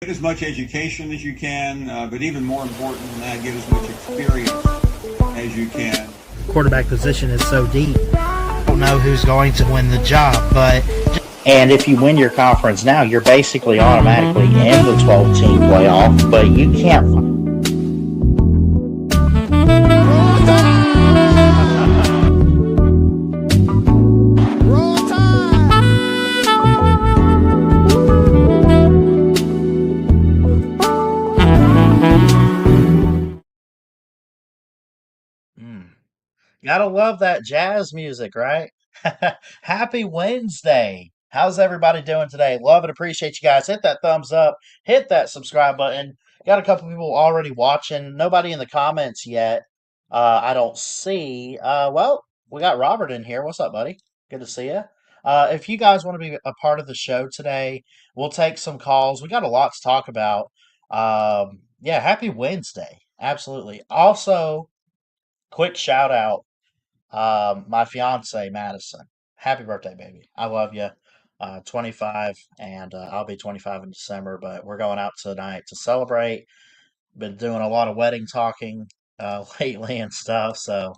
Get as much education as you can, but even more important than that, get as much experience as you can. Quarterback position is so deep. I don't know who's going to win the job, but And if you win your conference now, you're basically automatically in the 12 team playoff, but you can't. Gotta love that jazz music, right? Happy Wednesday. How's everybody doing today? Love and appreciate you guys. Hit that thumbs up, hit that subscribe button. Got a couple people already watching. Nobody in the comments yet. I don't see. Well, we got Robert in here. What's up, buddy? Good to see you. If you guys want to be a part of the show today, we'll take some calls. We got a lot to talk about. Yeah, happy Wednesday. Absolutely. Also, quick shout out my fiance, Madison. Happy birthday, baby. I love you. 25, and I'll be 25 in December, but we're going out tonight to celebrate. Been doing a lot of wedding talking lately and stuff, so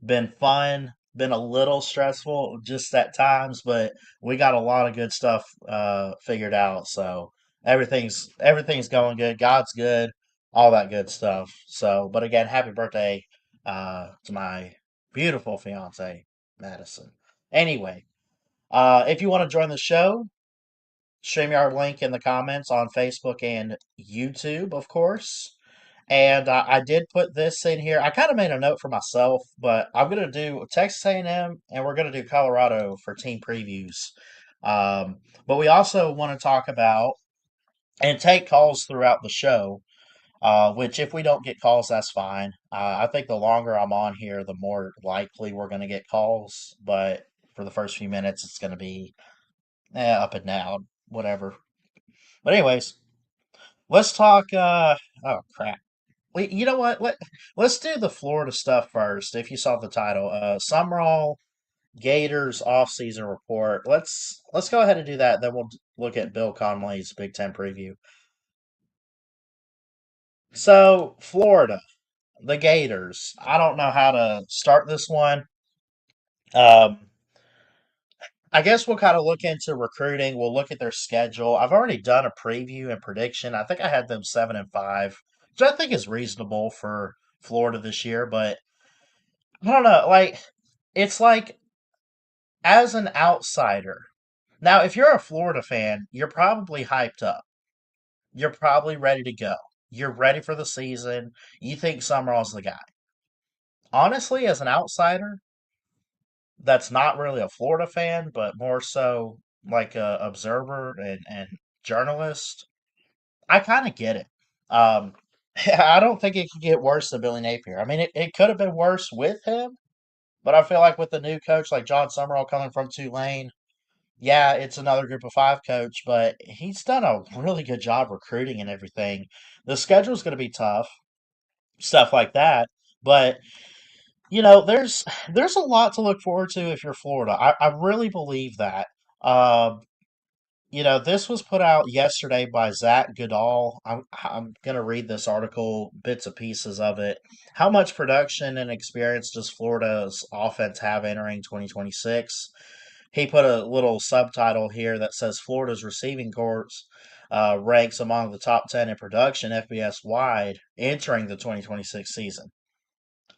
been fun. Been a little stressful just at times, but we got a lot of good stuff figured out. So everything's going good. God's good, all that good stuff. So, but again, happy birthday to my beautiful fiance, Madison. Anyway, if you want to join the show, StreamYard link in the comments on Facebook and YouTube, of course. And I did put this in here. I kind of made a note for myself, but I'm going to do Texas A&M and M, and we're going to do Colorado for team previews. But we also want to talk about and take calls throughout the show. Which, if we don't get calls, that's fine. I think the longer I'm on here, the more likely we're going to get calls. But for the first few minutes, it's going to be up and down, whatever. But anyways, let's talk. Oh crap! Wait, you know what? Let's do the Florida stuff first. If you saw the title, Sumrall Gators Offseason Report. Let's go ahead and do that. Then we'll look at Bill Connelly's Big Ten preview. So Florida, the Gators. I don't know how to start this one. Um, I guess we'll kind of look into recruiting. We'll look at their schedule. I've already done a preview and prediction. I think I had them 7-5, which I think is reasonable for Florida this year. But I don't know. It's like as an outsider. Now, if you're a Florida fan, you're probably hyped up. You're probably ready to go. You're ready for the season. You think Summerall's the guy. Honestly, as an outsider, that's not really a Florida fan, but more so like a observer and journalist, I kind of get it. Um, I don't think it could get worse than Billy Napier. I mean, it could have been worse with him, but I feel like with the new coach like John Summerall coming from Tulane, yeah, it's another group of five coach, but he's done a really good job recruiting and everything. The schedule's going to be tough, stuff like that, but there's a lot to look forward to if you're Florida. I really believe that. Um, this was put out yesterday by Zach Goodall. I'm gonna read this article, bits and pieces of it. How much production and experience does Florida's offense have entering 2026? He put a little subtitle here that says Florida's receiving corps ranks among the top 10 in production FBS wide entering the 2026 season.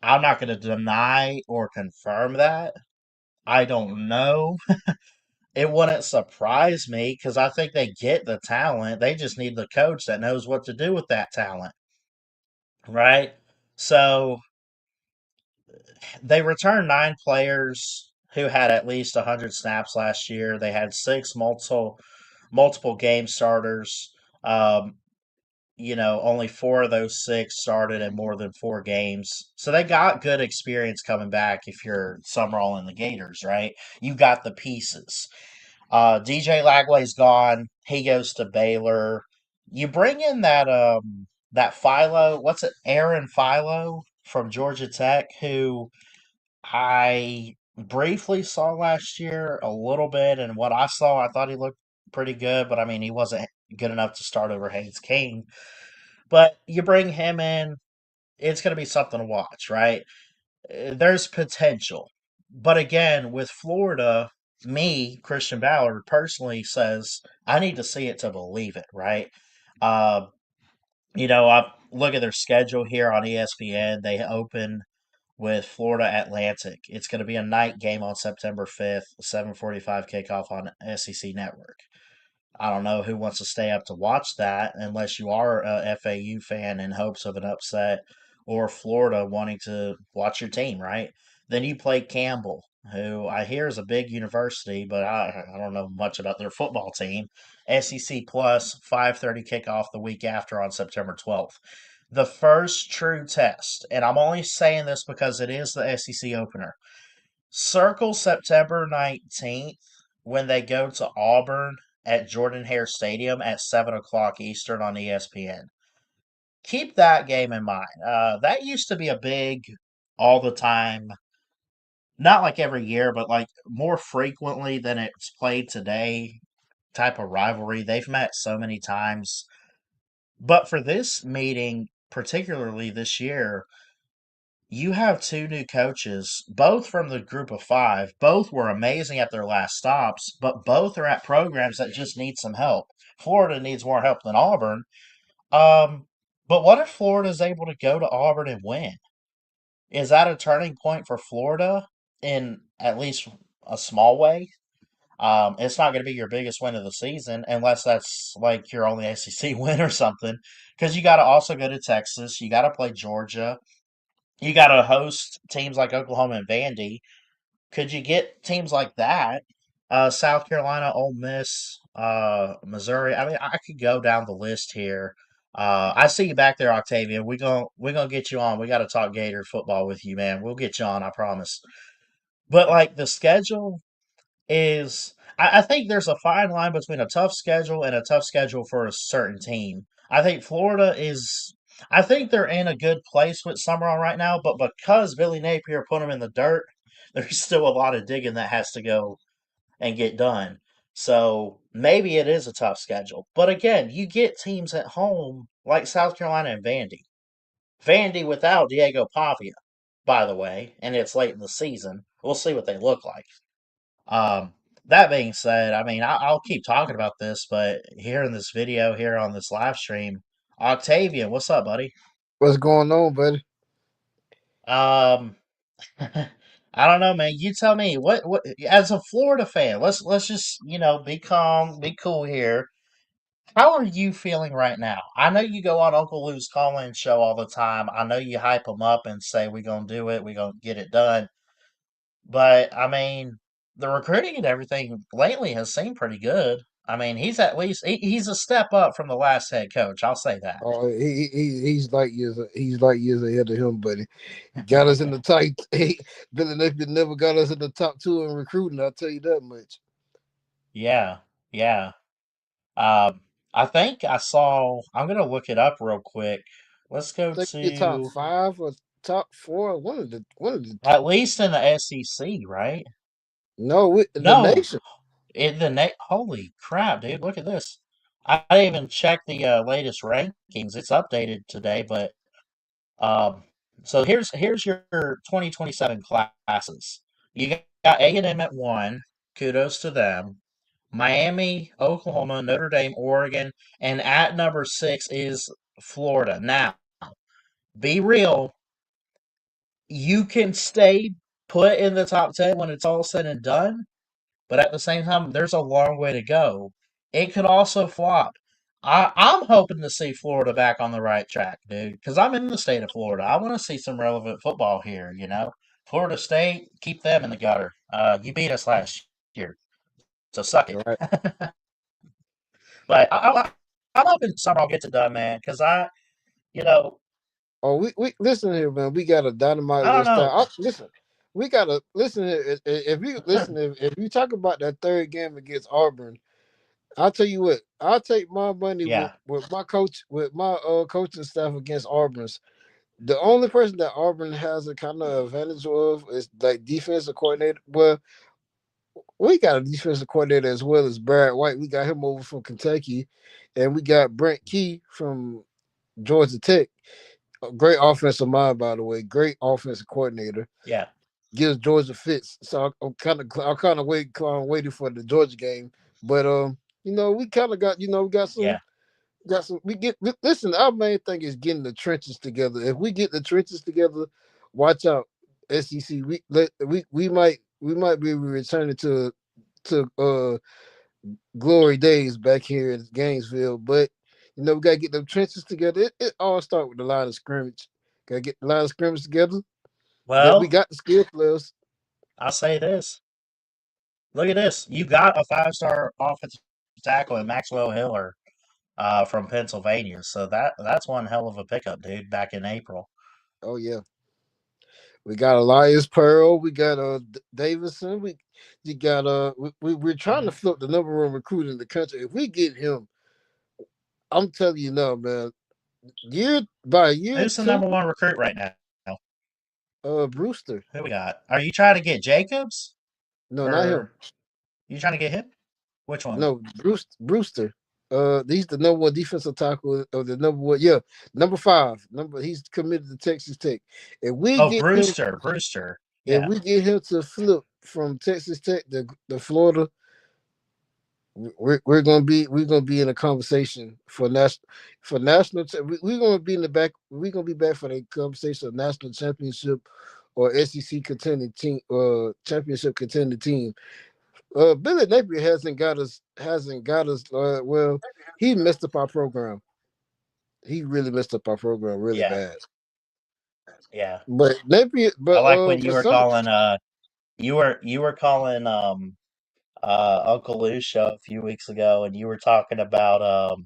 I'm not going to deny or confirm that. I don't know. It wouldn't surprise me because I think they get the talent. They just need the coach that knows what to do with that talent, right? So they returned 9 players who had at least 100 snaps last year. They had six multiple game starters. Um, only four of those six started in more than 4 games. So they got good experience coming back if you're Summerall and the Gators, right? You got the pieces. DJ Lagway's gone. He goes to Baylor. You bring in that Philo, what's it, Aaron Philo from Georgia Tech, who I briefly saw last year a little bit, and what I saw, I thought he looked pretty good, but I mean, he wasn't good enough to start over Haynes King. But you bring him in, it's going to be something to watch, right? There's potential. But again, with Florida, me, Christian Ballard, personally says I need to see it to believe it, right? Uh, I look at their schedule here on ESPN. They open with Florida Atlantic. It's going to be a night game on September 5th, 7:45 kickoff on SEC Network. I don't know who wants to stay up to watch that unless you are a FAU fan in hopes of an upset or Florida wanting to watch your team, right? Then you play Campbell, who I hear is a big university, but I don't know much about their football team. SEC plus 5:30 kickoff the week after on September 12th. The first true test, and I'm only saying this because it is the SEC opener. Circle September 19th when they go to Auburn at Jordan Hare Stadium at 7 o'clock Eastern on ESPN. Keep that game in mind. That used to be a big, all the time, not like every year, but like more frequently than it's played today type of rivalry. They've met so many times. But for this meeting, particularly this year, you have two new coaches, both from the group of five. Both were amazing at their last stops, but both are at programs that just need some help. Florida needs more help than Auburn. Um, but what if Florida is able to go to Auburn and win? Is that a turning point for Florida in at least a small way? It's not going to be your biggest win of the season unless that's like your only SEC win or something. Because you got to also go to Texas. You got to play Georgia. You got to host teams like Oklahoma and Vandy. Could you get teams like that? South Carolina, Ole Miss, Missouri. I mean, I could go down the list here. I see you back there, Octavia. We gonna get you on. We got to talk Gator football with you, man. We'll get you on, I promise. But like the schedule is, I think there's a fine line between a tough schedule and a tough schedule for a certain team. I think Florida is. I think they're in a good place with Summerall right now, but because Billy Napier put them in the dirt, there's still a lot of digging that has to go and get done. So maybe it is a tough schedule. But again, you get teams at home like South Carolina and Vandy. Vandy without Diego Pavia, by the way, and it's late in the season. We'll see what they look like. Um, that being said, I mean, I'll keep talking about this, but here in this video, here on this live stream, Octavian, what's up, buddy? What's going on, buddy? Um, I don't know, man. You tell me. What as a Florida fan, let's just be calm, be cool here. How are you feeling right now? I know you go on Uncle Lou's call-in show all the time. I know you hype them up and say we're gonna do it, we're gonna get it done. But I mean, the recruiting and everything lately has seemed pretty good. I mean, he's at least he's a step up from the last head coach. I'll say that. He's like years ahead of him, buddy. Got us in the top. Billy Napier never got us in the top two in recruiting. I'll tell you that much. Yeah, yeah. I think I saw. I'm gonna look it up real quick. Let's go I think you're top to five or top four. One of the at least in the SEC, right? no in the No, nation. in the holy crap, dude! Look at this. I didn't even check the latest rankings. It's updated today, but um, so here's your 2027 classes. You got A&M at one. Kudos to them. Miami, Oklahoma, Notre Dame, Oregon, and at number six is Florida. Now, be real. You can stay put in the top 10 when it's all said and done, but at the same time, there's a long way to go. It could also flop. I'm hoping to see Florida back on the right track, dude, because I'm in the state of Florida. I want to see some relevant football here. Florida State, keep them in the gutter. You beat us last year, so suck it. Right. But I'm hoping Sumrall gets it done, man, because you know, Oh, we listen here, man. We got a dynamite I don't list. know. Listen, we gotta listen here. If you listen, if you talk about that third game against Auburn, I'll tell you what. I'll take my money with, Yeah, with my coach with my coaching staff against Auburn's. The only person that Auburn has a kind of advantage of is like defensive coordinator. Well, we got a defensive coordinator as well as Barrett White. We got him over from Kentucky. and we got Brent Key from Georgia Tech. A great offensive mind, by the way. Great offensive coordinator. Yeah. Gives Georgia fits. So I'm kind of waiting for the Georgia game. But we kind of got we Yeah. got some. Listen. Our main thing is getting the trenches together. If we get the trenches together, watch out, SEC. We might be returning to glory days back here in Gainesville. But we gotta get them trenches together. It all start with the line of scrimmage. Gotta get the line of scrimmage together. But we Well, got the skill players. I'll say this. Look at this. You got a 5-star offensive tackle in Maxwell Hiller from Pennsylvania. So that's one hell of a pickup, dude, back in April. Oh yeah. We got Elias Pearl. We got Davison. We got we're trying to flip the number one recruit in the country. If we get him, I'm telling you now, man. Year Who's the two, number one recruit right now? Brewster. Who we got? Are you trying to get Jacobs? No, not him. Or you trying to get him? Which one? No, Brewster. He's the number one defensive tackle of the number one. Yeah, number 5. He's committed to Texas Tech. If we Oh, get him, Brewster. if Yeah. we get him to flip from Texas Tech to Florida, we're gonna be in a conversation for national. We're gonna be in the back. We're gonna be back for the conversation of national championship or SEC contending team, championship contending team. Billy Napier hasn't got us. Well, he messed up our program. He really messed up our program really Yeah. bad. Yeah. But Napier, I like when you but were some calling you were calling Uncle Lucia a few weeks ago, and you were talking about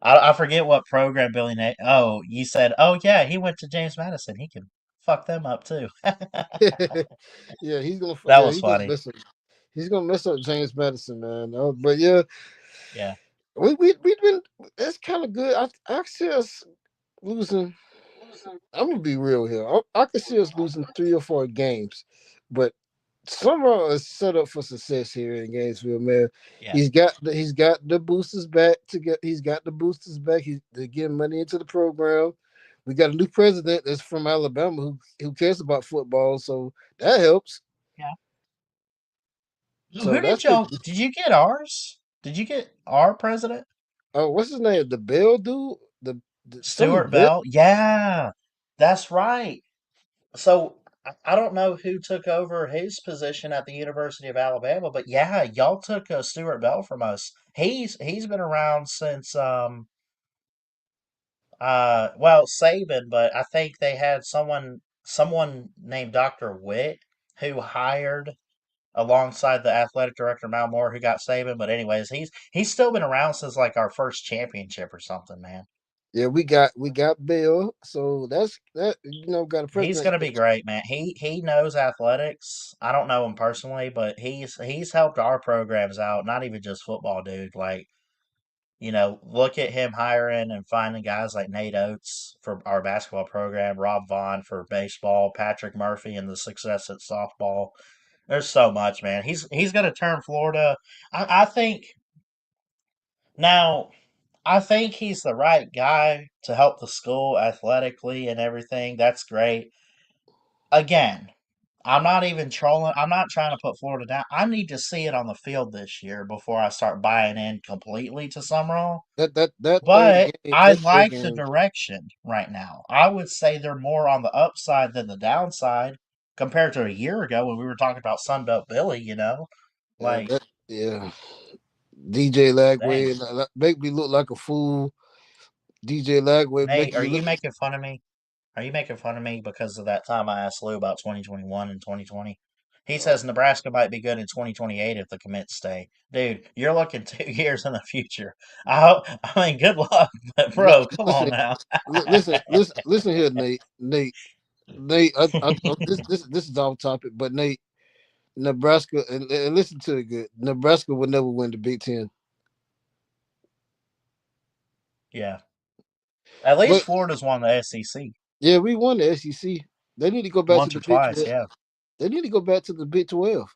I forget what program oh, you said, oh yeah, he went to James Madison, he can fuck them up too. yeah, That was he's gonna funny. mess up. He's gonna mess up James Madison, man. But yeah, Yeah. we've been. That's kind of good. I see us losing. I'm gonna be real here. I can see us losing 3 or 4 games, but Sumrall is set up for success here in Gainesville, man. Yeah. He's got the boosters back to get. He's got the boosters back. They're getting money into the program. We got a new president that's from Alabama who cares about football, so that helps. Yeah. So Who that's pretty. did you get ours? Did you get our president? Oh, what's his name? The Bell dude. Some Stuart Bell. Bell? Yeah. That's right. So I don't know who took over his position at the University of Alabama, but yeah, y'all took Stuart Bell from us. He's been around since well, Saban, but I think they had someone named Dr. Witt who hired alongside the athletic director Mal Moore who got Saban. But anyways, he's still been around since like our first championship or something, man. Yeah, we got Bell. So that's that. Got a He's president. gonna be great, man. He knows athletics. I don't know him personally, but he's helped our programs out. Not even just football, dude. Like, look at him hiring and finding guys like Nate Oates for our basketball program, Rob Vaughn for baseball, Patrick Murphy and the success at softball. There's so much, man. He's gonna turn Florida. I think now. I think he's the right guy to help the school athletically and everything. That's great. Again, I'm not even trolling. I'm not trying to put Florida down. I need to see it on the field this year before I start buying in completely to Summerall. That third But game. I That third like the game. direction right now. I would say they're more on the upside than the downside compared to a year ago when we were talking about Sunbelt Billy. Yeah, Like, yeah. DJ dang. Lagway make me look like a fool. DJ Lagway Nate, make are me you look. making fun of me? Are you making fun of me because of that time I asked Lou about 2021 and 2020? He Oh, says Nebraska might be good in 2028 if the commits stay. Dude, you're looking 2 years in the future. I mean, good luck, but bro, come on listen, now. listen here, Nate. This is off topic, but Nate, Nebraska, and listen to it good. Nebraska will never win the Big Ten, Yeah. At least but Florida's won the SEC yeah, we won the SEC. They need to go back to once or the Big twice. 12. Yeah. They need to go back to the Big 12.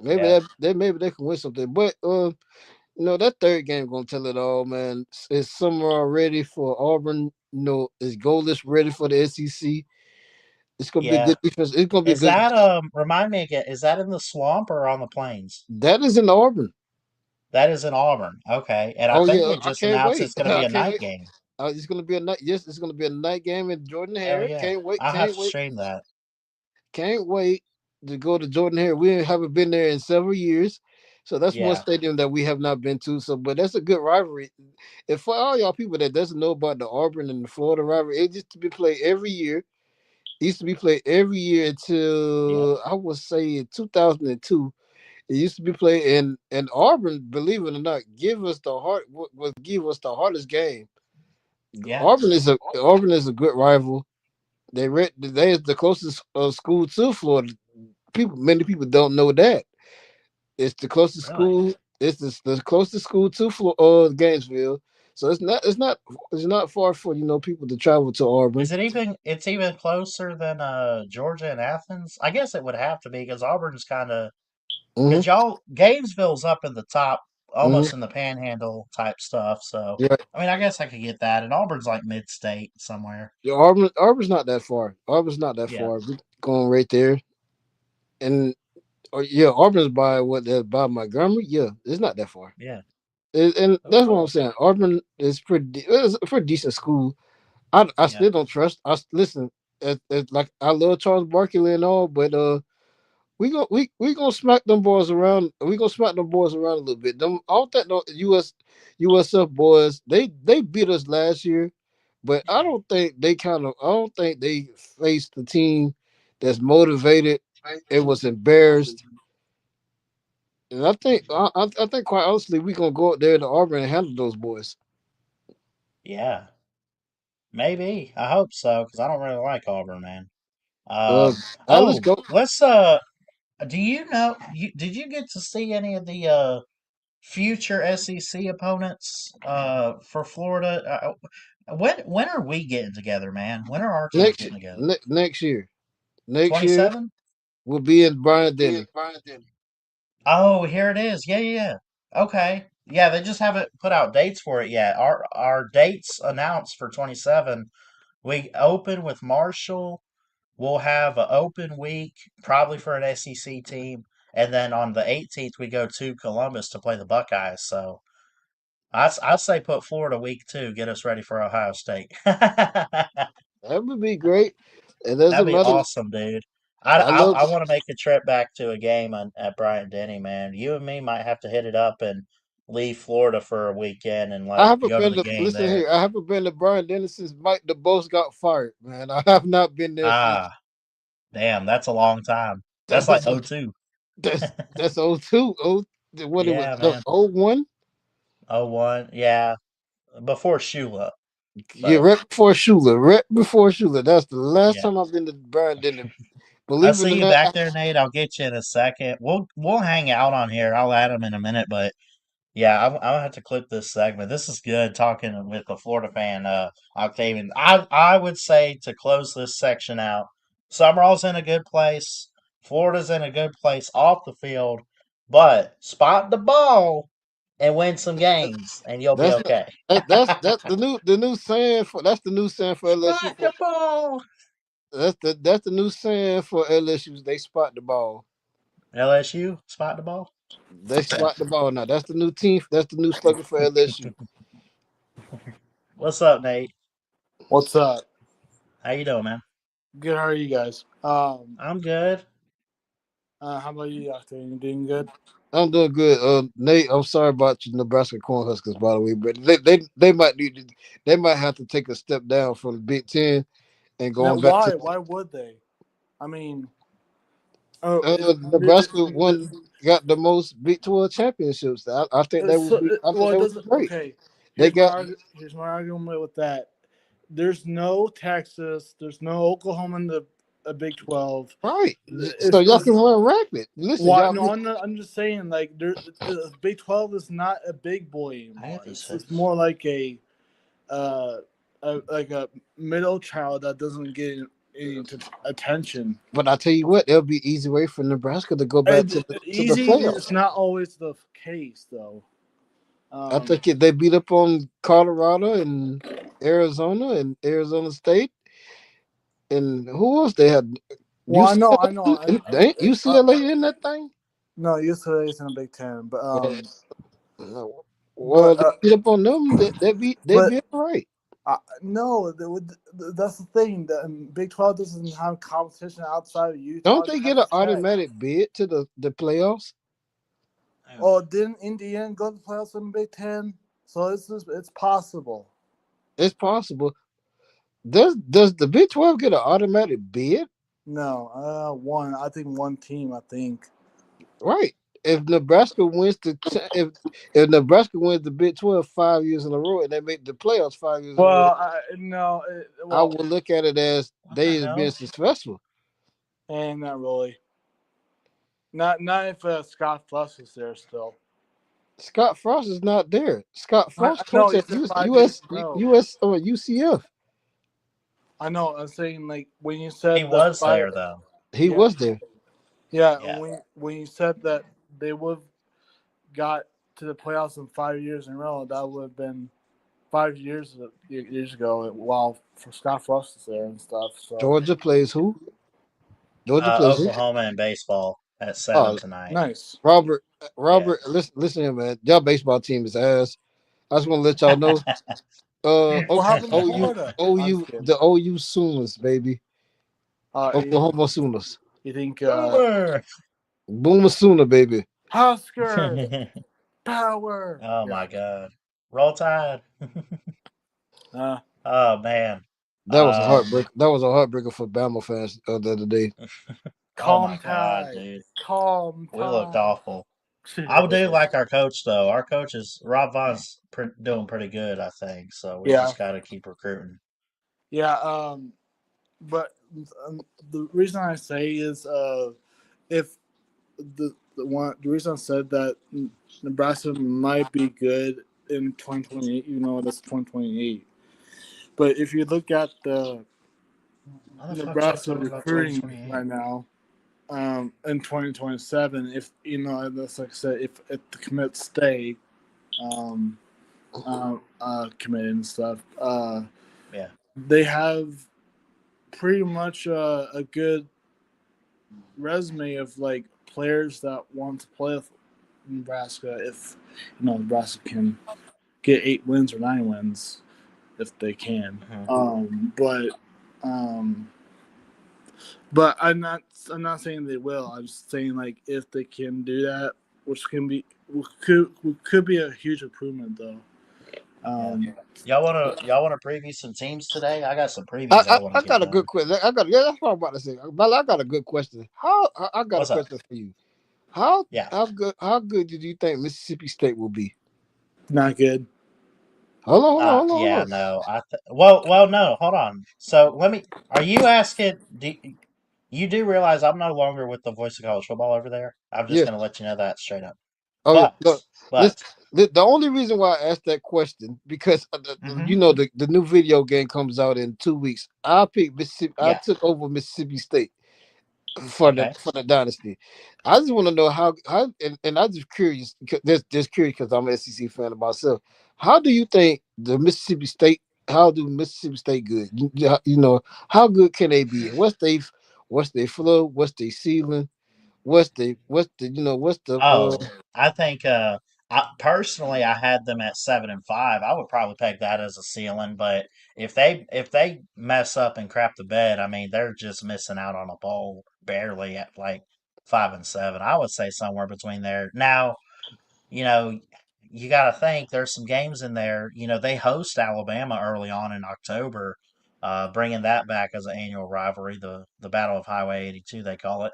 Maybe Yeah. maybe they can win something. But that third game gonna tell it all, man. Is Sumrall ready for Auburn? Is Goldust ready for the SEC? It's gonna be a Yeah. good defense. It's gonna be a Is good. that remind me again, is that in the swamp or on the plains? That is in Auburn. That is in Auburn. Okay. And I Oh think yeah, they I just can't announced wait. it's gonna be I a can't night wait. game. It's gonna be a night. Yes, it's gonna be a night game in Jordan Hell Hare. yeah. Can't wait. I'll have Can't to wait. stream that. Can't wait to go to Jordan Hare. We haven't been there in several years, so that's one Yeah. stadium that we have not been to. So, but that's a good rivalry. And for all y'all people that doesn't know about the Auburn and the Florida rivalry, it used to be played every year. It used to be played every year Yep. until I would say in 2002. It used to be played and Auburn, believe it or not, give us the hardest game. Yeah. Auburn is a good rival. They is the closest school to Florida. Many people don't know that. It's the closest Really. school. It's the closest school to Gainesville. So it's not far for people to travel to Auburn. Is it even it's even closer than Georgia and Athens? I guess it would have to be because Auburn's kind of Hmm. because y'all Gainesville's up in the top, Hmm. almost in the panhandle type stuff. So Yeah, I mean, I guess I could get that. And Auburn's like mid-state somewhere. yeah, Auburn's not that far. Auburn's not that Yeah, far. We going right there, and yeah, Auburn's by by Montgomery. Yeah, it's not that far. yeah. And Oh, that's what I'm cool. saying. Auburn is it's a pretty decent school. I Yeah, still don't trust. Listen. Like I love Charles Barkley and all, but we gonna smack them boys around. We gonna smack them boys around a little bit. I don't think no USF boys. They beat us last year, but I don't think they faced the team that's motivated. It was embarrassed, and I think quite honestly we gonna go up there to Auburn and handle those boys. yeah. Maybe. I hope so because I don't really like Auburn, man. Uh, let's Oh, go. let's. Do you know? Did you get to see any of the future SEC opponents for Florida? When are we getting together, man? When are our teams getting together? Next year. Next year 27? we'll be in Bryant Denny. Oh, here it is. Yeah, yeah, yeah. Okay. Yeah, they just haven't put out dates for it yet. Our dates announced for 27. We open with Marshall. We'll have an open week, probably for an SEC team, and then on the 18th we go to Columbus to play the Buckeyes. So I'd say put Florida week 2, get us ready for Ohio State. That'd That would be great. And as a be matter, awesome, dude. I I I, love. I want to make a trip back to a game at Bryant Denny, man. You and me might have to hit it up and leave Florida for a weekend and I like haven't go to been the to game listen there. here. I haven't been to Brian Dennis since Mike DeBose got fired. Man, I have not been there since. Ah, damn, that's a long time. That's like That's '02. that's 02. What it was Yeah, man. 01? '01. Yeah, before Shula. Yeah, But right before Shula. Right before Shula. That's the last yeah. time I've been to Brian Dennis. I'll Believe it see or you not, back there, Nate. I'll get you in a second. We'll hang out on here. I'll add them in a minute, but yeah, I'll have to clip this segment. This is good talking with the Florida fan, Octavian. I would say to close this section out, Summerall's in a good place. Florida's in a good place off the field, but spot the ball and win some games, and you'll be that's not, okay. that's the new saying for that's the new saying for LSU. Spot the ball. That's the new saying for LSU. They spot the ball. LSU, spot the ball. They spot the ball now. That's the new team. That's the new slogan for LSU. What's up, Nate? What's up? How you doing, man? Good. How are you guys? I'm good. How about you, Octane? You doing good? I'm doing good. Nate, I'm sorry about your Nebraska Cornhuskers, by the way, but they might they might have to take a step down from the Big Ten and Now, going back to why? Why would they? I mean, oh, Nebraska got the most Big 12 championships. I think that would be I think well, it that would be doesn't. great. Okay, They got here's my argument with that. There's no Texas. There's no Oklahoma in the Big 12. right, so y'all It's can run rapid. Listen, why? y'all. No, I'm just saying. Like, Big 12 is not a big boy I anymore. got these It's fixed. more like uh, a middle child that doesn't get any attention. But I tell you what, it'll be easy way for Nebraska to go back to the Easy is playoffs. not always the case, though. I think they beat up on Colorado and Arizona State, and who else they had? Well, UCLA, I know. ain't UCLA in that thing? No, UCLA is in the Big Ten, but No. Well, but they beat up on them. They but beat all right. no, that's the thing. The Big 12 doesn't have competition outside of Utah, Don't they get an Texas Tech. automatic bid to the playoffs? Oh, didn't Indiana go to the playoffs in the Big Ten? So it's possible. It's possible. Does the Big 12 get an automatic bid? No, I think one team. I think. Right. If Nebraska wins if Nebraska wins the Big 12 5 years in a row and they make the playoffs 5 years in a row, No. I would look at it as they is being successful. And not really. Not if Scott Fuss is there still. Scott Frost is not there. Scott Frost I know, coached at he said 5 years in a row. US or UCF. I know. I'm saying like when you said He was there though. He was there. Yeah, Yeah. when you said that they would have got to the playoffs in 5 years in a row, that would have been 5 years ago. While for Scott Frost is there and stuff. So Georgia plays who? Georgia plays who? Oklahoma in baseball at 7 Oh, tonight. nice. Robert, Yeah. listen here, man. Y'all baseball team is ass. I just want to let y'all know. What happened to Florida? The OU Sooners, baby. Oklahoma Sooners. You think Boomer! Boomer Sooner, baby. Husker power? Oh my God! Roll Tide! Oh man! That was a heartbreaker. That was a heartbreaker for Bama fans the other day. Oh my God, dude! We looked awful. I would do like our coach though. Our coach is Rob Vaughn's doing pretty good, I think. So we just got to keep recruiting. Yeah. But the reason I say is if the reason I said that Nebraska might be good in 2028, even though that's 2028. But if you look at the Nebraska recruiting right now, in 2027, if that's like I said, if the commits stay, committed and stuff, they have pretty much a good resume of like players that want to play with Nebraska if Nebraska can get 8 wins or 9 wins if they can. But I'm not saying they will. I'm just saying like if they can do that, which could be a huge improvement though. Y'all wanna preview some teams today? I got some previews I want to I get got a done. good question. That's what I'm about to say. But I got a good question. I got What's a up? question for you. How good did you think Mississippi State will be? Not good. Hold on. No. Well, no. Hold on. So let me. Are you asking? You do realize I'm no longer with the Voice of College Football over there? I'm just Yes. going to let you know that straight up. Oh, yeah. But Listen, the only reason why I asked that question because the new video game comes out in 2 weeks. I picked Mississippi. I took over Mississippi State for the dynasty. I just want to know how and I'm just curious because just curious because I'm an SEC fan of myself. How do you think the Mississippi State? How do Mississippi State good? You know how good can they be? What's their flow? What's their ceiling? What's the I think personally I had them at 7-5. I would probably peg that as a ceiling, but if they mess up and crap the bed, I mean they're just missing out on a bowl barely at like 5-7. I would say somewhere between there. Now, you know, you got to think there's some games in there. They host Alabama early on in October, bringing that back as an annual rivalry, the Battle of Highway 82 they call it.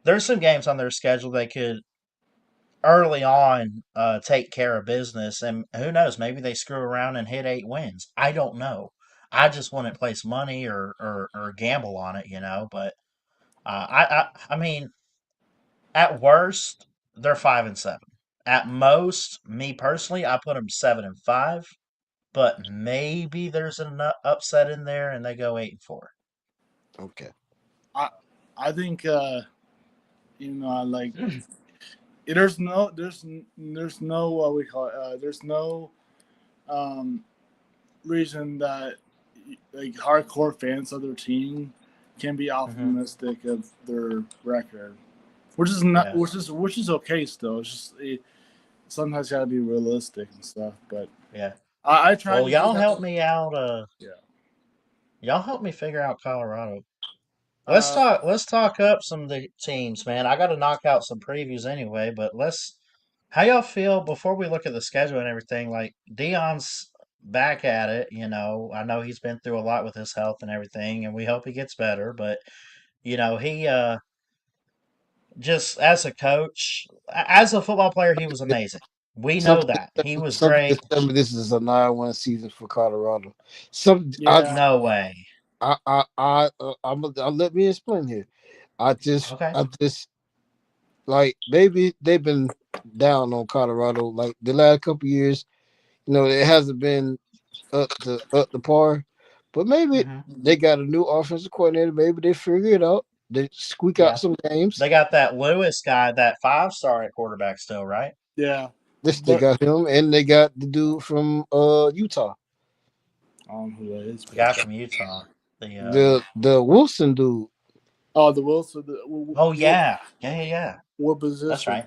There's some games on their schedule they could early on take care of business, and who knows, maybe they screw around and hit 8 wins. I don't know. I just wouldn't place money or gamble on it, but I mean, at worst they're 5-7. At most, me personally, I put them 7-5, but maybe there's an upset in there and they go 8-4. Okay. I I think like there's no what we call it, there's no um reason that like hardcore fans of their team can be Hmm. optimistic of their record, which is not Yeah. which is okay still. It's just sometimes you gotta be realistic and stuff. But Yeah. I tried Well, to do y'all that. help me out. Yeah. Y'all help me figure out Colorado. Let's Uh, talk. Let's talk up some of the teams, man. I got to knock out some previews anyway, but let's. How y'all feel before we look at the schedule and everything? Like Dion's back at it. I know he's been through a lot with his health and everything, and we hope he gets better. But he just as a coach, as a football player, he was amazing. We know Something, that he was something great. just tell me this is a 9-1 season for Colorado. Some, yeah. No way. I'll let me explain here. Okay. I just like maybe they've been down on Colorado like the last couple years. It hasn't been up to par, but maybe Hmm. they got a new offensive coordinator. Maybe they figure it out. They squeak out Yeah. some games. They got that Lewis guy, that 5-star at quarterback still, right? Yeah. They But got him, and they got the dude from Utah, I don't know who that is. The But guy from Utah. The the Wilson dude. oh, the Wilson. Oh yeah. Yeah, yeah, yeah. What That's position? right.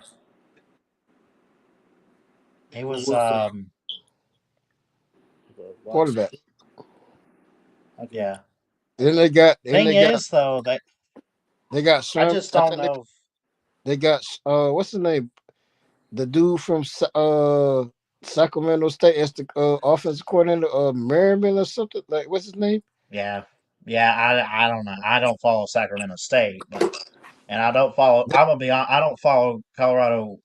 He The was Wilson. The wide Quarterback. receiver. Okay. yeah. Then Thing is though, that they got I Sherm. just I don't think know. they got what's his name? The dude from Sacramento State as the offensive coordinator of Merriman or something. Like what's his name? Yeah. Yeah, I don't know. I don't follow Sacramento State, but and I don't follow I'm gonna be honest, I don't follow Colorado.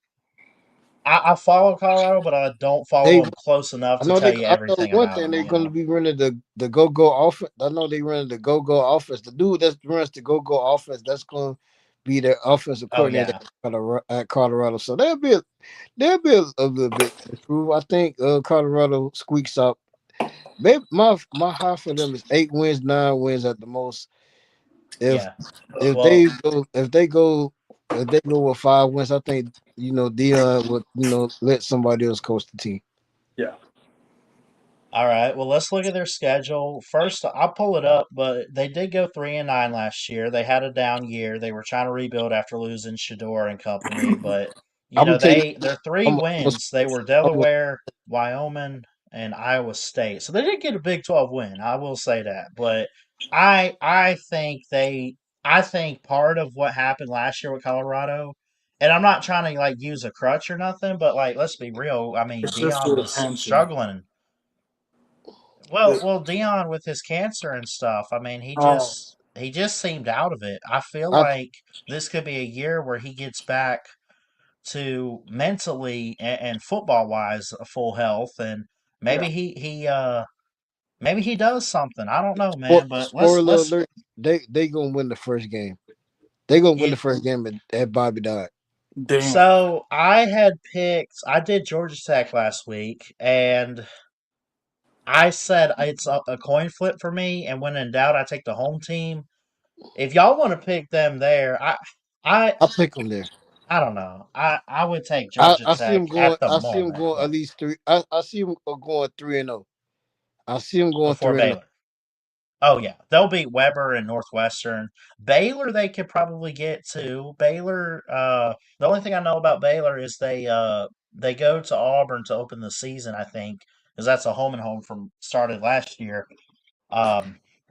I follow Colorado, but I don't They follow them close enough to tell you I know everything one about thing them, they're you going to know? be running the go go offense. I know they running the go go offense. The dude that runs the go go offense that's going to be their offensive Oh coordinator yeah. at Colorado. So they'll be a little bit improved. I think Colorado squeaks out. Maybe my high for them is 8 wins, 9 wins at the most. If Yeah. if Well, they go if they go if they go with 5 wins, I think Dion would let somebody else coach the team. Yeah. all right. Well, let's look at their schedule. First, I'll pull it up, but they did go 3-9 last year. They had a down year. They were trying to rebuild after losing Shador and company, but I'm gonna tell you. their three I'm, I'm, wins, they were I'm, Delaware, Wyoming, and Iowa State. So they did get a Big 12 win. I will say that. But I think I think part of what happened last year with Colorado, and I'm not trying to like use a crutch or nothing, but like let's be real. I mean, It's just Dion the was attention. struggling. Well, Dion with his cancer and stuff. I mean, Oh, he just seemed out of it. I feel I like this could be a year where he gets back to mentally and football wise full health, and yeah. maybe maybe he does something. I don't know, Spoiler man. But spoiler let's alert. They gonna win the first game. They gonna win the it. first game at Bobby Dodd. Damn. So I did Georgia Tech last week, and I said it's a coin flip for me, and when in doubt, I take the home team. If y'all want to pick them there, I I pick them there. I don't know. I would take Georgia I see Tech them going. at the I see them moment, going at but least three. I see them going 3-0. I see them going before 3-0. Baylor. Oh yeah, they'll beat Weber and Northwestern. Baylor they could probably get to. Baylor. The only thing I know about Baylor is they go to Auburn to open the season. I think because that's a home and home from started last year.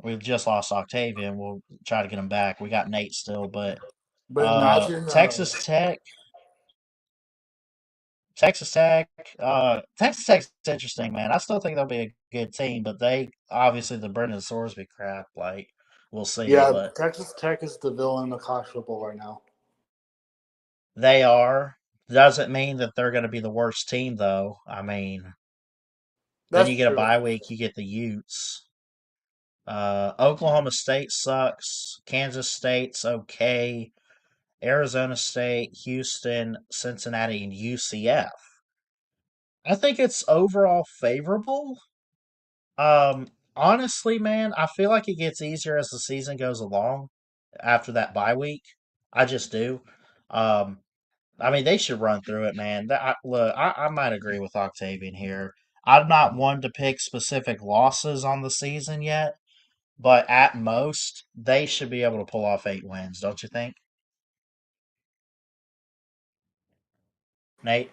We've just lost Octavian. We'll try to get him back. We got Nate still, but But imagine. Texas Tech. Texas Tech, Texas Tech's interesting, man. I still think they'll be a good team, but they obviously the Brendan Sorsby crap. Like we'll see, Yeah, but Texas Tech is the villain of college football right now. they are. Doesn't mean that they're going to be the worst team, though. I mean, then That's you get a true. bye week, you get the Utes. Oklahoma State sucks. Kansas State's okay. Arizona State, Houston, Cincinnati, and UCF. I think it's overall favorable. honestly, man, I feel like it gets easier as the season goes along after that bye week. I just do. Um, I mean, they should run through it, man. Look, I might agree with Octavian here. I'm not one to pick specific losses on the season yet, but at most, they should be able to pull off 8 wins, don't you think, Nate?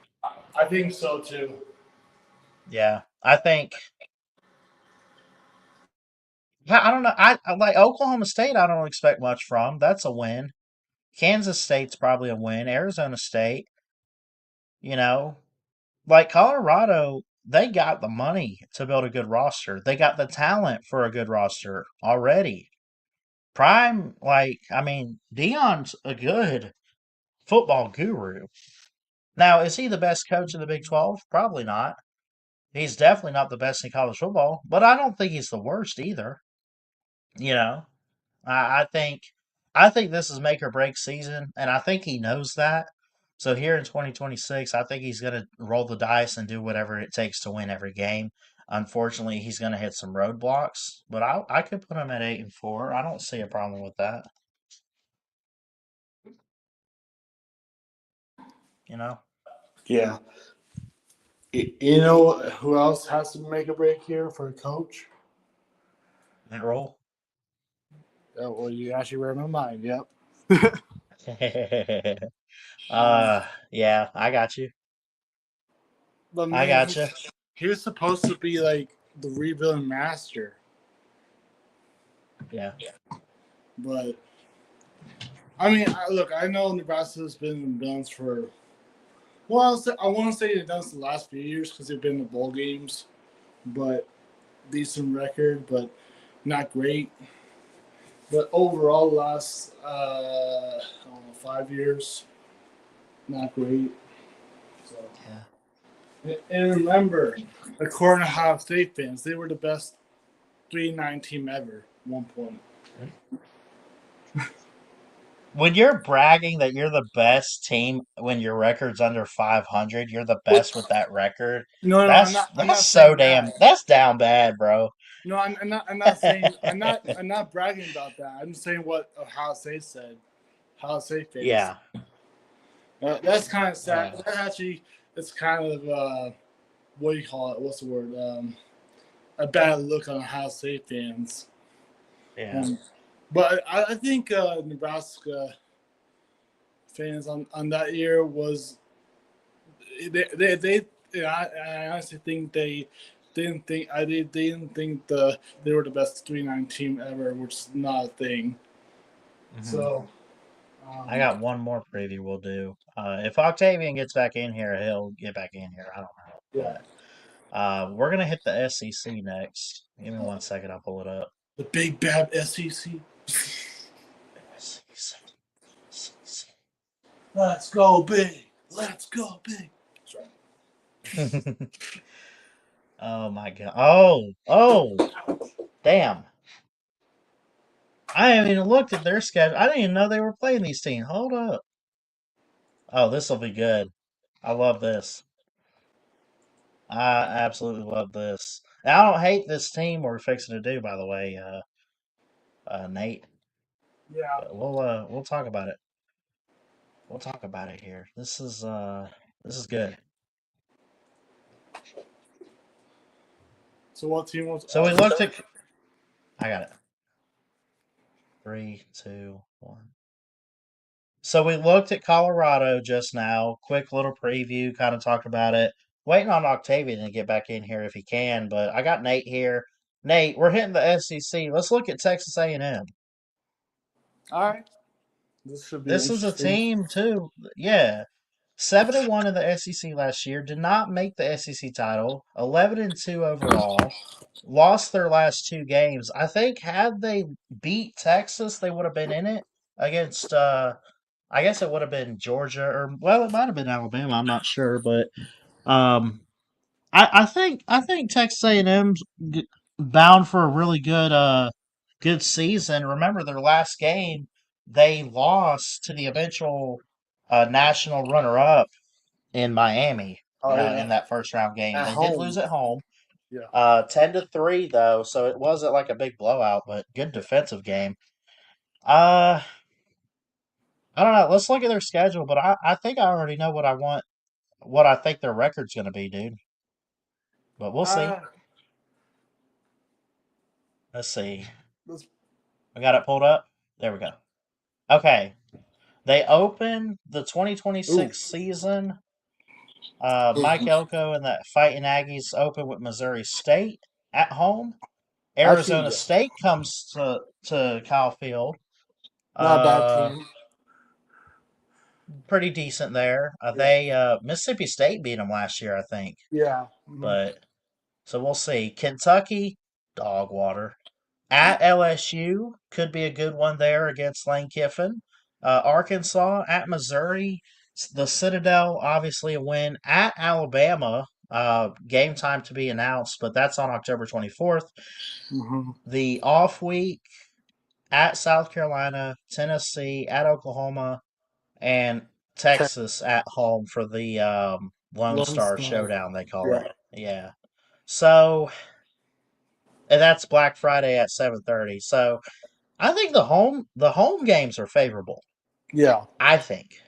I think so too. Yeah, I think. I don't know. I like Oklahoma State. I don't expect much from. That's a win. Kansas State's probably a win. Arizona State, you know, like Colorado, they got the money to build a good roster. They got the talent for a good roster already. Prime, like, I mean, Dion's a good football guru. Now, is he the best coach in the Big 12? Probably not. He's definitely not the best in college football, but I don't think he's the worst either. You know, I think this is make or break season, and I think he knows that. So here in 2026, I think he's going to roll the dice and do whatever it takes to win every game. Unfortunately, he's going to hit some roadblocks, but I could put him at 8-4. I don't see a problem with that. You know, Yeah. You know who else has to make a break here for a coach? and roll. Oh, well, you actually read my mind. Yep. Yeah, I got you. But I man, got you. he was supposed to be like the rebuilding master, Yeah. but I mean, look, I know Nebraska's been in bounds for. Well, I want to say they've done this the last few years because they've been in the bowl games, but decent record, but not great. But overall, last I don't know, 5 years, not great. So, and remember, according to Ohio State fans, they were the best 3-9 team ever at one point. When you're bragging that you're the best team when your record's under 500, you're the best with that record. No, I'm That's not. I'm that's not so saying damn. that. That's down bad, bro. No, I'm not. I'm not saying. I'm not bragging about that. I'm saying what Ohio State said. Ohio State fans. Yeah. That's kind of sad. Uh, That actually, it's kind of what do you call it? What's the word? A bad look on Ohio State fans. yeah. But I think Nebraska fans on that year was they I honestly think they didn't think they didn't think they were the best 3-9 team ever, which is not a thing. Mhm. So I got one more preview we'll do. If Octavian gets back in here, he'll get back in here. I don't know. yeah, But we're gonna hit the SEC next. Give me 1 second. I'll pull it up. the big bad SEC. SEC. Let's go big. Let's go big. That's right. Oh my god. Oh, damn. I haven't even looked at their schedule. I didn't even know they were playing these teams. Hold up. Oh, this will be good. I love this. I absolutely love this. And I don't hate this team we're fixing to do, by the way, Nate. Yeah. But we'll talk about it. We'll talk about it here. This is good. So what team was? So we looked at. I got it. 3, 2, 1. So we looked at Colorado just now. Quick little preview, kind of talked about it. Waiting on Octavian to get back in here if he can, but I got Nate here. Nate, we're hitting the SEC. Let's look at Texas A&M. All right. This should be This is a interesting. team too. Yeah. 7-1 in the SEC last year. Did not make the SEC title. 11-2 overall. Lost their last 2 games. I think had they beat Texas, they would have been in it against I guess it would have been Georgia or well, it might have been Alabama. I'm not sure, but um, I think Texas A&M's bound for a really good season. Remember their last game, they lost to the eventual national runner up in Miami Oh yeah. in that first round game. At They did home. lose at home. Yeah. 10-3 though, so it wasn't like a big blowout, but good defensive game. Uh, I don't know. Let's look at their schedule, but I think I already know what I think their record's going to be, dude. But we'll see. Uh, Let's see. let's, I got it pulled up. There we go. Okay. They open the ooh, 2026 season. Mike ooh. Elko and the Fighting Aggies open with Missouri State at home. Actually, Arizona yeah. State comes to Kyle Field. Not a bad Uh, team. Pretty decent there. Yeah. They Mississippi State beat them last year, I think. Yeah. Mhm. But so we'll see. Kentucky, dog water. At LSU could be a good one there against Lane Kiffin. Arkansas at Missouri, the Citadel obviously a win. At Alabama, game time to be announced, but that's on October 24th. Mhm. The off week at South Carolina, Tennessee, at Oklahoma, and Tech, Texas at home for the Lone Lone Star Star. Showdown, they call Yeah. it. Yeah. So, and that's Black Friday at 7:30. So, I think the home games are favorable. Yeah. I think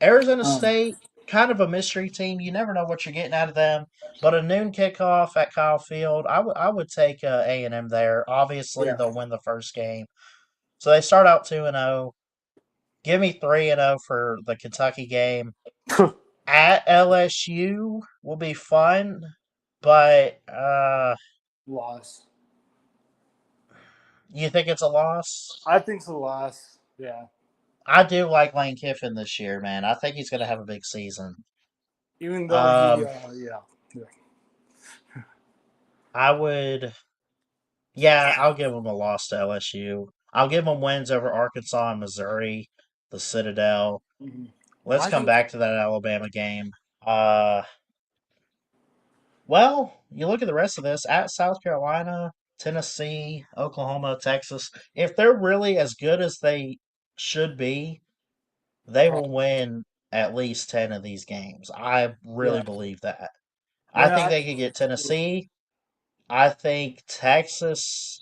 Arizona Um. State kind of a mystery team. You never know what you're getting out of them. But a noon kickoff at Kyle Field, I would take A&M there. Obviously, Yeah. they'll win the first game, so they start out 2-0. Give me 3-0 for the Kentucky game. At LSU will be fun, but Loss. you think it's a loss? I think it's a loss. Yeah. I do like Lane Kiffin this year, man. I think he's going to have a big season. Even though he, Um, yeah. Yeah. I would, yeah, I'll give him a loss to LSU. I'll give him wins over Arkansas and Missouri, the Citadel. Mhm. Let's I come think. back to that Alabama game. Uh, well, you look at the rest of this at South Carolina, Tennessee, Oklahoma, Texas. If they're really as good as they should be, they will win at least 10 of these games. I really Yeah. believe that. I And think they could get Tennessee. I think Texas.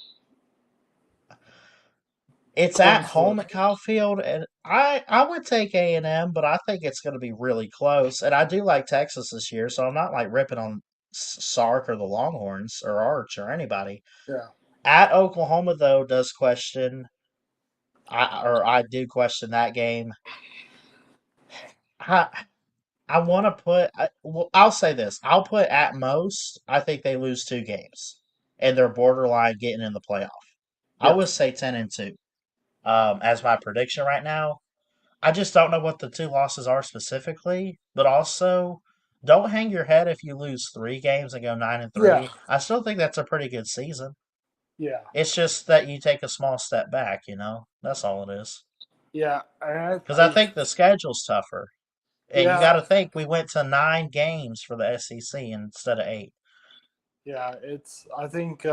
It's coin at flip. home at Kyle Field, and I would take A&M, but I think it's going to be really close. And I do like Texas this year, so I'm not like ripping on Sark or the Longhorns or Arch or anybody. Yeah. At Oklahoma, though, does question. I do question that game. I I want to put. Well, I'll say this. I'll put at most. I think they lose 2 games, and they're borderline getting in the playoff. I Yeah. would say 10-2 as my prediction right now. I just don't know what the 2 losses are specifically, but also don't hang your head if you lose 3 games and go 9 and Yeah. 3. I still think that's a pretty good season. Yeah. It's just that you take a small step back, you know. That's all it is. Yeah. And Because I think the schedule's tougher, and you got yeah. to think we went to 9 games for the SEC instead of 8. Yeah. It's. I think.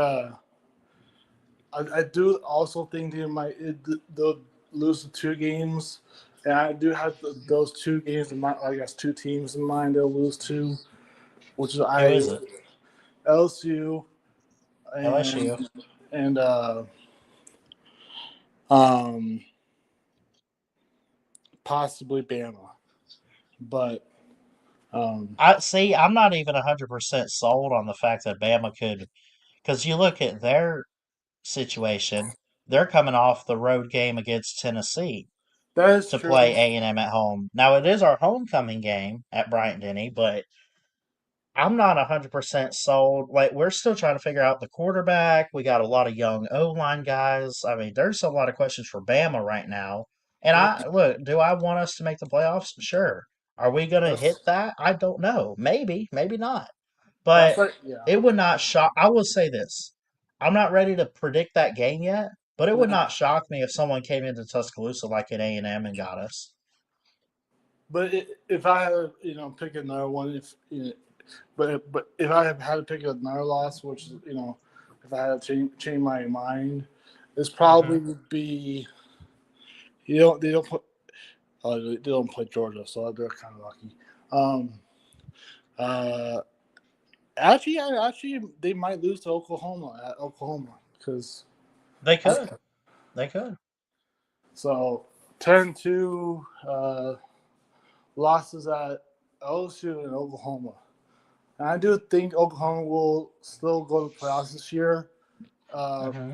I do also think they'll lose the 2 games, and I do have those 2 games in mind. I guess 2 teams in mind they'll lose to, which is Who is it? LSU LSU. and um possibly Bama, but I see. I'm not even 100% sold on the fact that Bama could, because you look at their situation. They're coming off the road game against Tennessee that is to true. play A&M at home. Now it is our homecoming game at Bryant Denny, but I'm not 100% sold. Like we're still trying to figure out the quarterback. We got a lot of young O-line guys. I mean, there's a lot of questions for Bama right now. And Yeah, I look, do I want us to make the playoffs? Sure. Are we going to hit that's that? I don't know. Maybe, maybe not. that's But like yeah. it would not shock. I will say this. I'm not ready to predict that game yet, but it would No. not shock me if someone came into Tuscaloosa like an A&M and got us. But if I had pick another one, if but if I had to pick another loss, which is if I had to change my mind, it's probably Hmm. would be they don't put they don't play Georgia, so they're kind of lucky. Um, uh, Actually, they might lose to Oklahoma at Oklahoma because They could. They could. so 10-2 losses at LSU and Oklahoma. And I do think Oklahoma will still go to the playoffs this year uh, Hmm.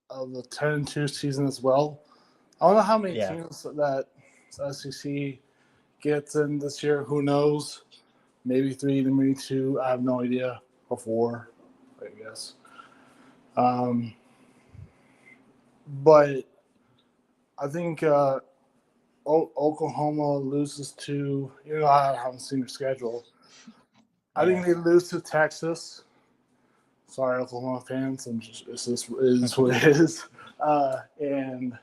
of the 10-2 season as well. I don't know how many Yeah. teams that SEC gets in this year. Who knows? Maybe 3, maybe 2. I have no idea. Or 4, I guess. But I think Oklahoma loses to, I haven't seen their schedule. I think Yeah. they lose to Texas. Sorry, Oklahoma fans. It's just is what it is. And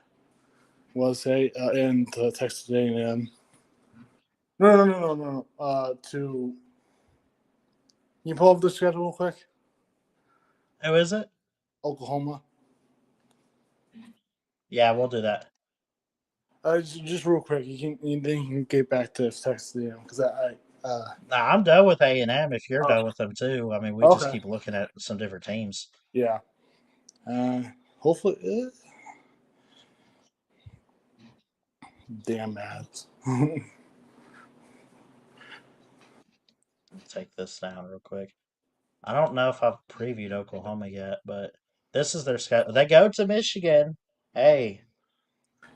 say and Texas A&M. No. To can you pull up the schedule real quick? Who is it? Oklahoma. Yeah, we'll do that. Just real quick. Then you can get back to Texas A&M because Nah, I'm done with A&M if you're done with them too. I mean, we just okay. keep looking at some different teams. Yeah. Hopefully, damn ads. Take this down real quick. I don't know if I've previewed Oklahoma yet, but this is their schedule. They go to Michigan. Hey,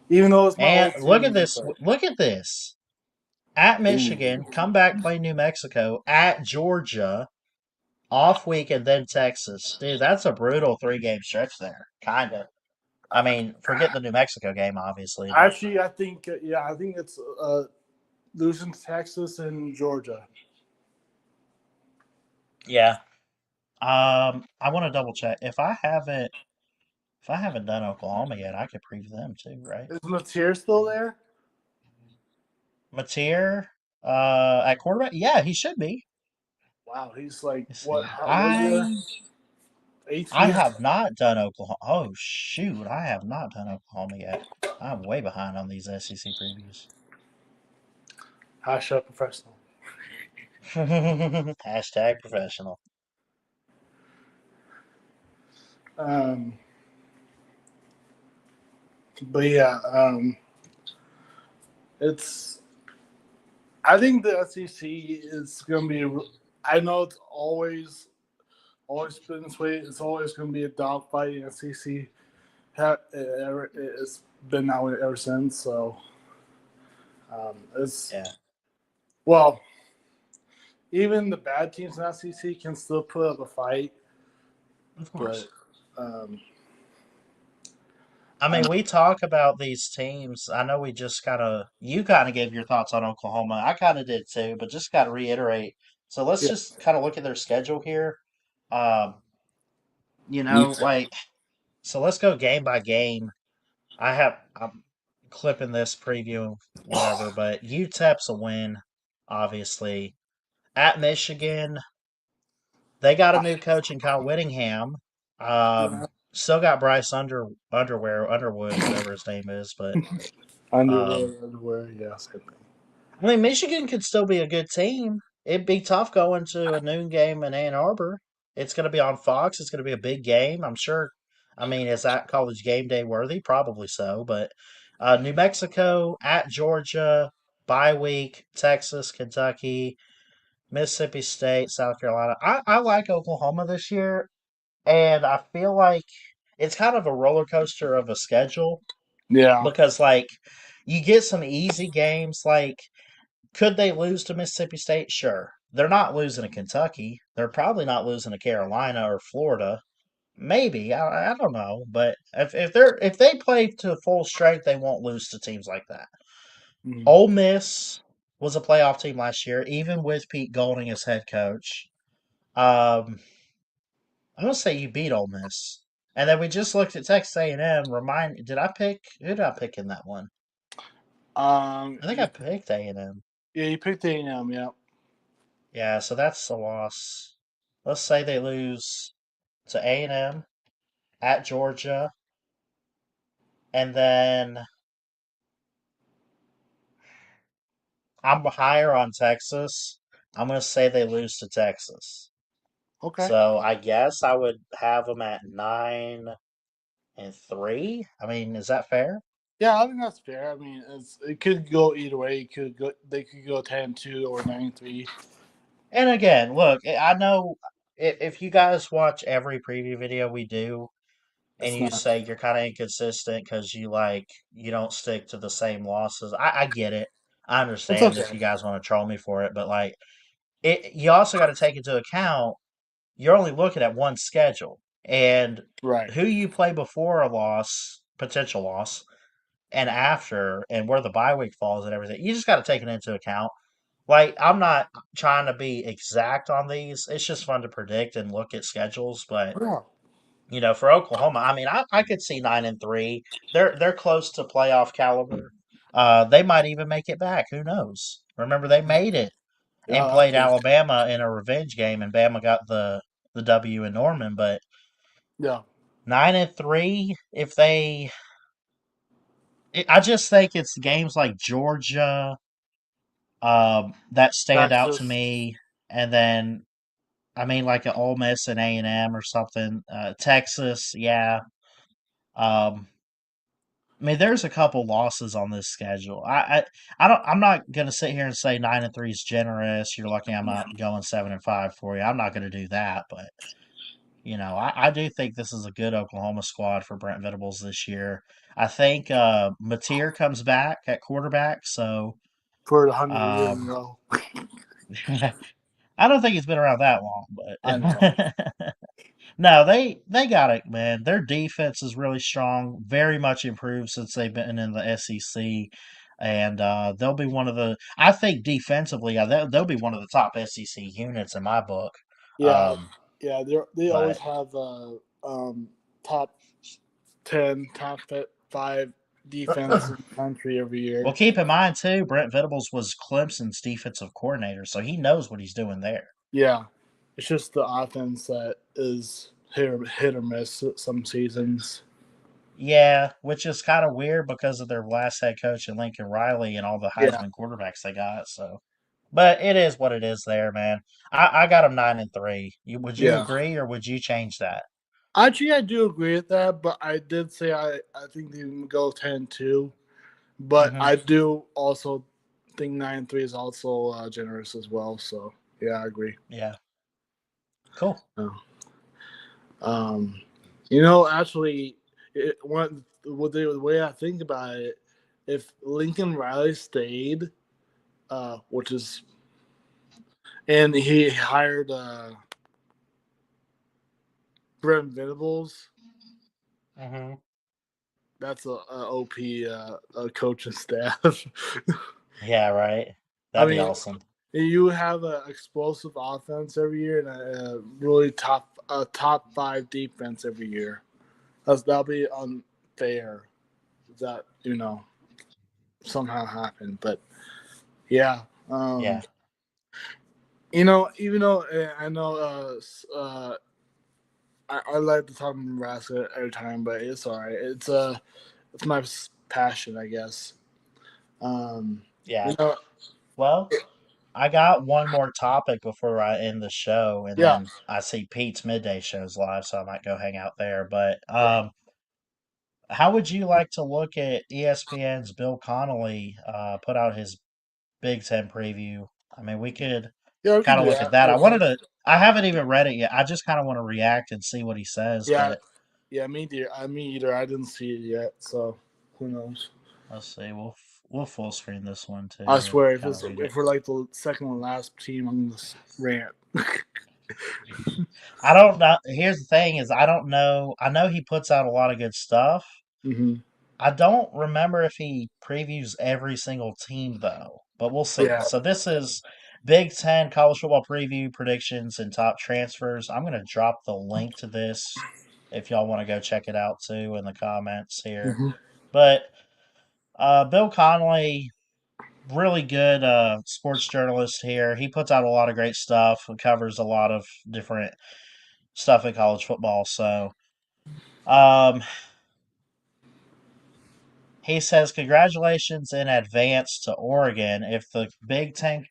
Even though it's my and old look at team, this. but Look at this. At ooh. Michigan, come back, play New Mexico. At Georgia, off week, and then Texas. Dude, that's a brutal 3 game stretch there. Kind of. I mean, forget the New Mexico game, obviously, but Actually, I think I think it's losing to Texas and Georgia. yeah. I want to double check if I haven't done Oklahoma yet. I could preview them too, right? Is Mateer still there? Mateer, at quarterback. Yeah, he should be. Wow, he's like Let's what? see. What year? I Eighth I year. have not done Oklahoma. Oh shoot, I have not done Oklahoma yet. I'm way behind on these SEC previews. Hashtag professional. Hashtag professional. Um, but yeah, it's. I think the SEC is going to be. I know it's always been this way. It's always going to be a dogfight in the SEC. It's been that way ever since. So it's Yeah, well, even the bad teams in the SEC can still put up a fight, of but course. um, I mean, we talk about these teams. I know you kind of gave your thoughts on Oklahoma. I kind of did too, but just got to reiterate. So let's yeah, just kind of look at their schedule here. Um, me too. like, so let's go game by game. I'm clipping this preview, whatever, but UTEP's a win, obviously. At Michigan, they got a new coach in Kyle Whittingham. Yeah, Still got Bryce Underwood, whatever his name is, but um, underwear, yeah, same thing. I mean, Michigan could still be a good team. It'd be tough going to a noon game in Ann Arbor. It's going to be on Fox. It's going to be a big game. I'm sure. I mean, is that college game day worthy? Probably so. But New Mexico, at Georgia, bye week, Texas, Kentucky, Mississippi State, South Carolina. I like Oklahoma this year, and I feel like it's kind of a roller coaster of a schedule Yeah. because, like, you get some easy games like could they lose to Mississippi State? Sure. They're not losing to Kentucky. They're probably not losing to Carolina or Florida. Maybe. I don't know. But if they play to full strength, they won't lose to teams like that. Mhm. Ole Miss was a playoff team last year, even with Pete Golding as head coach. Um, I'm gonna say you beat Ole Miss. And then we just looked at Texas A&M. Who did I pick in that one? I think I You, picked A&M. yeah, you picked A&M, yeah. Yeah, so that's a loss. Let's say they lose to A&M at Georgia, and then I'm higher on Texas. I'm going to say they lose to Texas. Okay. So I guess I would have them at 9-3. I mean, is that fair? Yeah, I think that's fair. I mean, it could go either way. They could go 10-2 or 9-3. And again, look, I know if you guys watch every preview video we do, and It's you not say you're kind of inconsistent because you don't stick to the same losses. I get it. I it's understand if okay. you guys want to troll me for it, but like you also got to take into account you're only looking at one schedule and Right. who you play before a loss, potential loss, and after, and where the bye week falls and everything. You just got to take it into account. Like I'm not trying to be exact on these. It's just fun to predict and look at schedules, but Yeah. for Oklahoma, I mean, I could see 9-3. They're close to playoff caliber. They might even make it back. Who knows? Remember, they made it and Yeah, that's played true. Alabama in a revenge game, and Bama got the W in Norman. But Yeah. 9-3, if they, I just think it's games like Georgia that stand out to Texas. me, and then I mean, like an Ole Miss and A&M or something. Texas, yeah. Um, I mean, there's a couple losses on this schedule. I don't. I'm not gonna sit here and say 9-3 is generous. You're lucky I'm not going 7-5 for you. I'm not gonna do that. But I do think this is a good Oklahoma squad for Brent Venables this year. I think Mateer comes back at quarterback. So For the 100 years in a um, row. I don't think it's been around that long, I know. but no, they got it, man. Their defense is really strong, very much improved since they've been in the SEC, and they'll be one of the. I think defensively, they'll be one of the top SEC units in my book. Yeah, Um, yeah. They always but have top 10, five defense in the country every well, year. keep in mind too, Brent Venables was Clemson's defensive coordinator, so he knows what he's doing there. Yeah, it's just the offense that is hit or miss some seasons. Yeah, which is kind of weird because of their last head coach and Lincoln Riley and all the Yeah, Heisman quarterbacks they got. So, but it is what it is there, man. I got them 9-3. Would you yeah. agree or would you change that? Actually, I do agree with that, but I did say I think they can go 10-2. But Hmm. I do also think 9-3 is also generous as well. So yeah, I agree. Yeah. Cool. Yeah. Um, actually, the way I think about it, if Lincoln Riley stayed, which is, and he hired Brent Venables, Hmm. that's a OP coaching staff. Yeah, right. I That'd be mean, awesome. you have an explosive offense every year and a really top five defense every year. That'll be unfair if that somehow happened. But yeah, Yeah. even though I know I like to talk Nebraska every time, but it's all right. It's my passion, I guess. Um, Yeah. you know, Well, I got one more topic before I end the show, and yeah, then I see Pete's midday shows live, so I might go hang out there. But right. how would you like to look at ESPN's Bill Connelly put out his Big Ten preview? I mean, we could Yeah, we can kind of do look at that that. real I wanted quick. to. I haven't even read it yet. I just kind of want to react and see what he says. Yeah, But yeah, me either. I didn't see it yet, so who knows? let's see. We'll full screen this one too I and swear, kind of read it. if we're like the second and last team, I'm gonna rant. I don't know. Here's the thing: is I don't know. I know he puts out a lot of good stuff. Hmm. I don't remember if he previews every single team though, but we'll see. Yeah. So this is Big Ten college football preview predictions and top transfers. I'm gonna drop the link to this if y'all want to go check it out too in the comments here. Hmm. But Bill Connolly, really good sports journalist here. He puts out a lot of great stuff and covers a lot of different stuff in college football. So um, he says, congratulations in advance to Oregon. If the Big Ten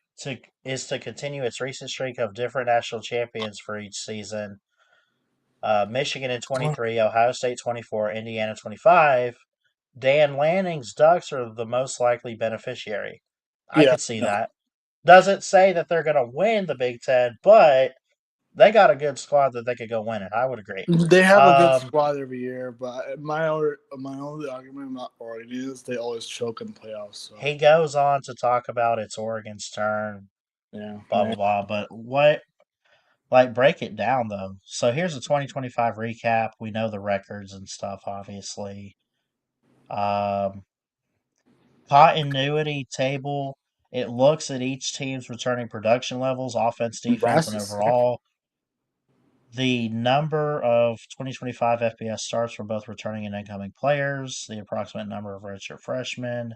is to continue its recent streak of different national champions for each season. Michigan in 23, Ohio State 24, Indiana 25. Dan Lanning's Ducks are the most likely beneficiary. I Yeah, could see that. Doesn't say that they're going to win the Big Ten, but they got a good squad that they could go win it. I would agree. they have a good squad every year, but my only argument about Oregon is they always choke in the playoffs. So. He goes on to talk about it's Oregon's turn, Yeah, blah, blah, blah. But what, like, break it down, though. So here's a 2025 recap. We know the records and stuff, obviously. Continuity table. It looks at each team's returning production levels, offense, defense, and Nebraska's overall. The number of 2025 FBS starts for both returning and incoming players, the approximate number of redshirt freshmen.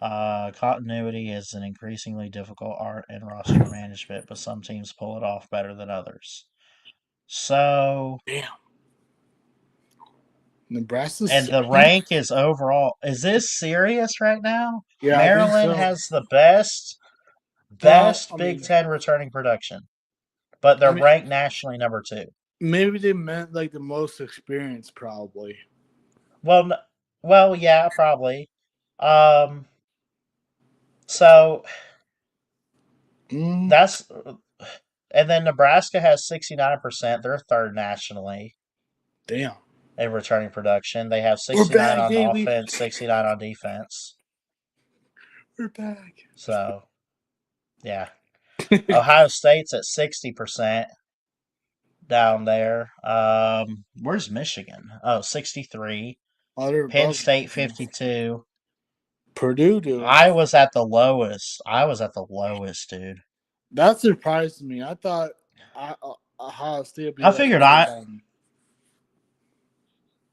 Continuity is an increasingly difficult art in roster management, but some teams pull it off better than others. So, damn. Nebraska's and the rank is overall. Is this serious right now? Yeah, Maryland I think so. has the best Big Ten returning production, but they're ranked nationally number 2. Maybe they meant like the most experienced, probably. Well, yeah, probably. So that's, and then Nebraska has 69%. They're third nationally. Damn. In returning production, they have 69 on offense, 69 on defense. We're back. So, yeah. Ohio State's at 60% down there. Where's Michigan? Oh, 63. Penn State 52. Purdue, dude. I was at the lowest, dude. That surprised me. I thought Ohio State would be.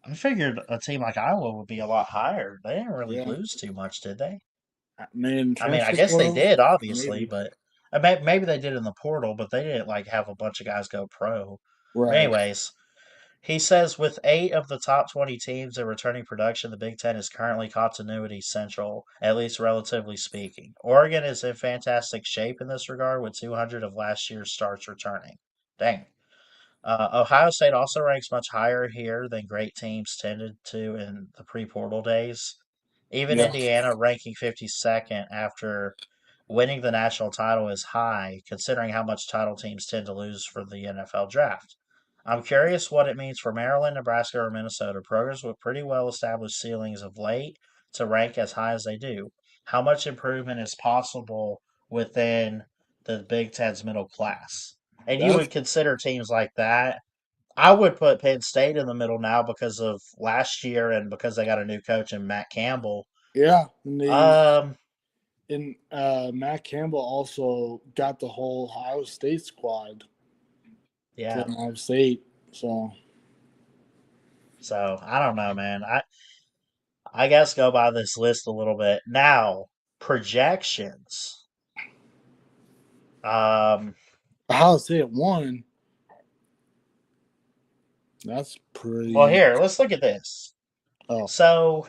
I figured a team like Iowa would be a lot higher. They didn't really lose too much, did they? I guess they did, obviously, but maybe they did in the portal, but they didn't like have a bunch of guys go pro. Right. Anyways, he says with 8 of the top 20 teams in returning production, the Big Ten is currently continuity central, at least relatively speaking. Oregon is in fantastic shape in this regard, with 200 of last year's starts returning. Dang. Ohio State also ranks much higher here than great teams tended to in the pre-portal days. Even Indiana ranking 52nd after winning the national title is high, considering how much title teams tend to lose for the NFL draft. I'm curious what it means for Maryland, Nebraska, or Minnesota, programs with pretty well-established ceilings of late, to rank as high as they do. How much improvement is possible within the Big Ten's middle class? And you would consider teams like that. I would put Penn State in the middle now because of last year and because they got a new coach in Matt Campbell. Yeah. And Matt Campbell also got the whole Ohio State squad. Yeah. From Ohio State. So I don't know, man. I guess go by this list a little bit. Now, projections. Ohio State at 1. That's pretty. Well, here, let's look at this. Oh. So,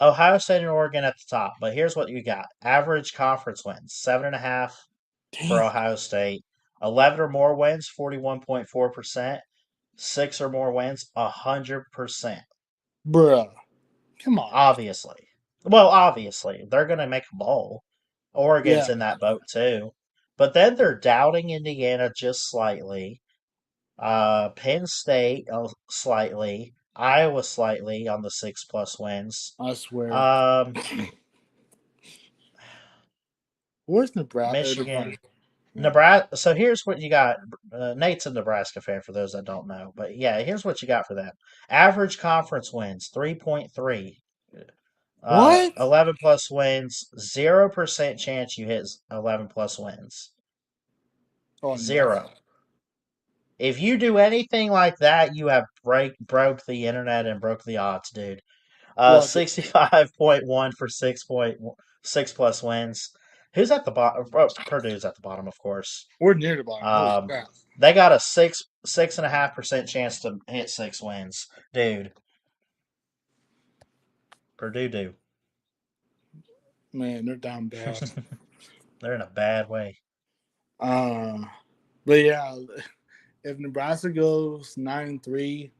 Ohio State and Oregon at the top, but here's what you got. Average conference wins, 7.5 for Ohio State. 11 or more wins, 41.4%. 6 or more wins, 100%. Bruh. Come on. Obviously. Well, obviously. They're going to make a bowl. Oregon's in that boat, too. But then they're doubting Indiana just slightly. Penn State slightly. Iowa slightly on the 6+ wins. I swear. Where's Nebraska? Michigan. Nebraska. So here's what you got. Nate's a Nebraska fan, for those that don't know. But yeah, here's what you got for them. Average conference wins, 3.3. What? 11+ wins. 0% chance you hit 11+ wins. Oh, 0. No. If you do anything like that, you have broke the internet and broke the odds, dude. 65.1 for 6+ wins. Who's at the bottom? Oh, Purdue's at the bottom, of course. We're near the bottom. They got a 6.5% chance to hit 6 wins, dude. Purdue do. man, they're down bad. They're in a bad way. But yeah, if Nebraska goes 9-3,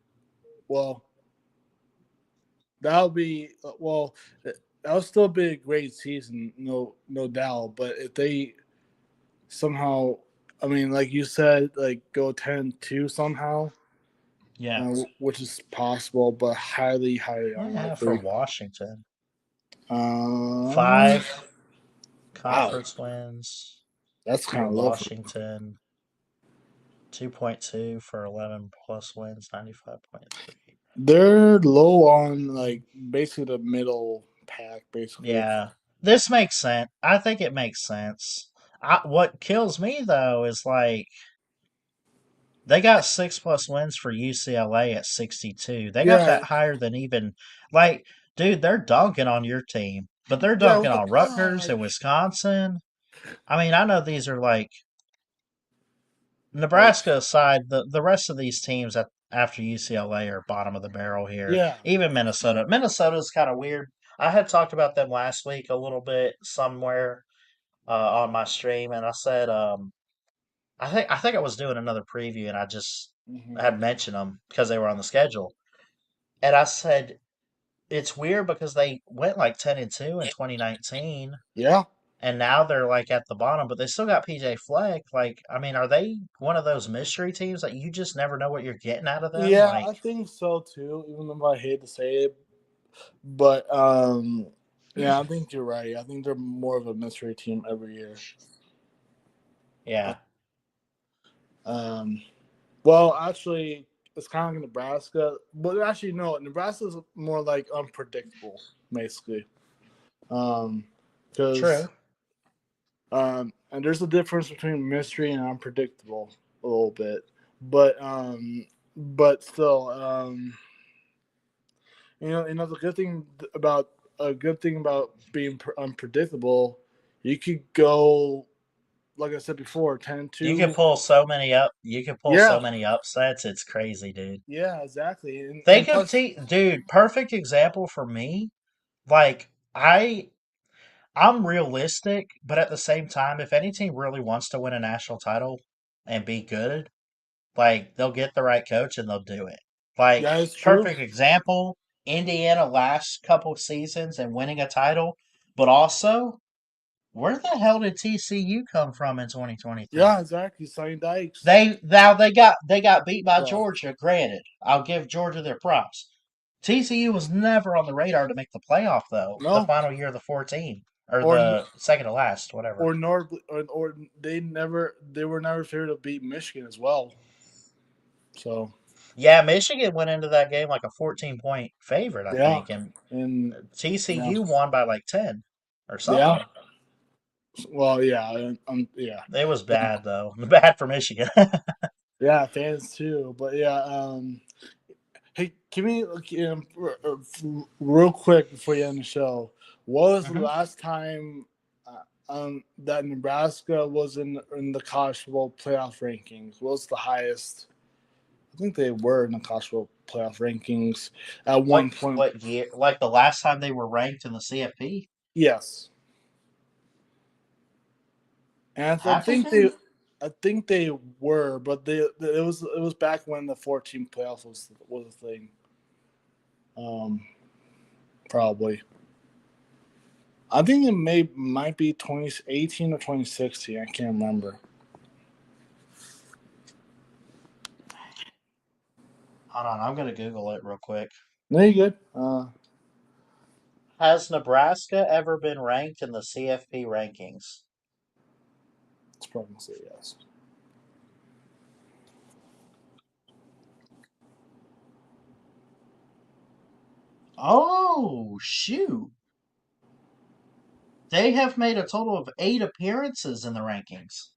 well, that'll be that'll still be a great season, no doubt. But if they somehow, I mean, like you said, like go 10-2 somehow, Yeah. which is possible, but highly, highly Yeah, for unlikely. Washington. Um, 5 wow, conference wins that's kind for of low. Washington. 2.2 for 11 plus wins, 95.3. They're low on like basically the middle pack, basically. Yeah, this makes sense. I think it makes sense. What kills me though is like they got 6 plus wins for UCLA at 62. They got Yeah, that higher than even like, dude, they're dunking on your team, but they're yeah. dunking on Rutgers and Wisconsin. I mean, I know these are like Like, Nebraska aside, the rest of these teams after UCLA are bottom of the barrel here. yeah. Even Minnesota. Minnesota's kind of weird. I had talked about them last week a little bit somewhere on my stream, and I said I think I was doing another preview, and I just Hmm. had mentioned them because they were on the schedule, and I said it's weird because they went like 10-2 in 2019, Yeah, and now they're like at the bottom, but they still got PJ Fleck. Like, I mean, are they one of those mystery teams that you just never know what you're getting out of them? yeah. Like, I think so too. Even though I hate to say it, but yeah, I think you're right. I think they're more of a mystery team every year. yeah, Um, well, actually, it's kind of like Nebraska, but actually, no, Nebraska's more like unpredictable, basically. Because true. and there's a difference between mystery and unpredictable a little bit, but still, the good thing about being unpredictable, you could go, like I said before, ten You can two. pull so many up. You can pull so Yeah, many upsets. It's crazy, dude. yeah, exactly, and Think of plus, dude. Perfect example for me. Like I'm realistic, but at the same time, if any team really wants to win a national title and be good, like they'll get the right coach and they'll do it. Like yeah, it's true. perfect example, Indiana last couple seasons and winning a title, but also where the hell did TCU come from in 2023? Yeah, exactly. Sonny Dykes. They got beat by Yeah, Georgia. Granted, I'll give Georgia their props. TCU was never on the radar to make the playoff though. The no, final year of the 14 or or the second to last, whatever. or they were never favored to beat Michigan as well. So Yeah, Michigan went into that game like a 14-point favorite, I yeah, think, and and yeah, TCU won by like 10 or yeah. something. Well, yeah, yeah, It was bad though. Bad for Michigan. yeah, fans too. But yeah, hey, give me real quick before you end the show. What was the Mhm. last time that Nebraska was in the college football playoff rankings? What was the highest? I think they were in the college football playoff rankings at What one point. what year? Like the last time they were ranked in the CFP? Yes, and Have to be. I think they were, but it was back when the 14 playoff was a thing. Um, probably. I think it might be 2018 or 2016. I can't remember. Hold on, I'm gonna Google it real quick. No, you good? Has Nebraska ever been ranked in the CFP rankings? It's probably gonna say yes. Oh, shoot. They have made a total of 8 appearances in the rankings.